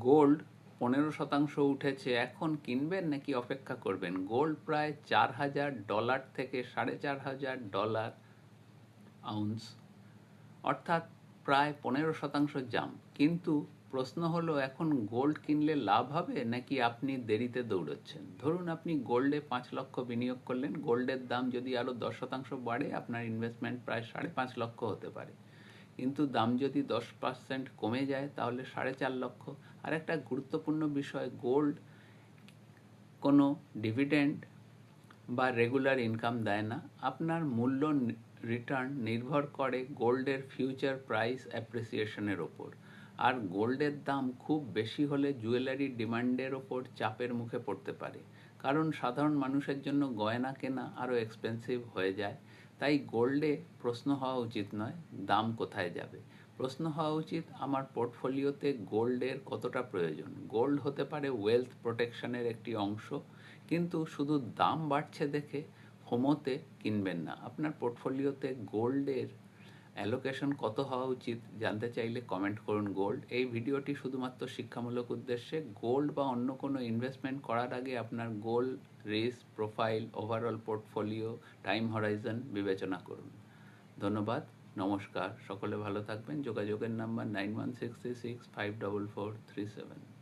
Gold 15% উঠেছে, এখন কিনবেন নাকি অপেক্ষা করবেন? গোল্ড প্রায় $4,000 থেকে $4,500 আউন্স, অর্থাৎ প্রায় 15% জাম্প। কিন্তু প্রশ্ন হলো, এখন গোল্ড কিনলে লাভ হবে নাকি আপনি দেরিতে দৌড়চ্ছেন? ধরুন আপনি গোল্ডে 5 লক্ষ বিনিয়োগ করলেন, গোল্ডের দাম যদি আরও 10% বাড়ে আপনার ইনভেস্টমেন্ট প্রায় 5.5 লক্ষ হতে পারে। কিন্তু দাম যদি 10% কমে যায় তাহলে 4.5 লক্ষ। আর একটা গুরুত্বপূর্ণ বিষয়, গোল্ড কোনো ডিভিডেন্ড বা রেগুলার ইনকাম দেয় না। আপনার মূল্য রিটার্ন নির্ভর করে গোল্ডের ফিউচার প্রাইস অ্যাপ্রিসিয়েশনের ওপর। আর গোল্ডের দাম খুব বেশি হলে জুয়েলারি ডিমান্ডের ওপর চাপের মুখে পড়তে পারে, কারণ সাধারণ মানুষের জন্য গয়না কেনা আরও এক্সপেন্সিভ হয়ে যায়। তাই গোল্ডে প্রশ্ন হওয়া উচিত নয় দাম কোথায় যাবে, প্রশ্ন হওয়া উচিত আমার পোর্টফোলিওতে গোল্ডের কতটা প্রয়োজন। গোল্ড হতে পারে ওয়েলথ প্রোটেকশনের একটি অংশ, কিন্তু শুধু দাম বাড়ছে দেখে ফোমোতে কিনবেন না। আপনার পোর্টফোলিওতে গোল্ডের অ্যালোকেশন কত হওয়া উচিত জানতে চাইলে কমেন্ট করুন গোল্ড। এই ভিডিওটি শুধুমাত্র শিক্ষামূলক উদ্দেশ্যে। গোল্ড বা অন্য কোনো ইনভেস্টমেন্ট করার আগে আপনার goal, risk profile, overall portfolio, time horizon বিবেচনা করুন। ধন্যবাদ, নমস্কার, সকলে ভালো থাকবেন। যোগাযোগের নাম্বার 9166354437।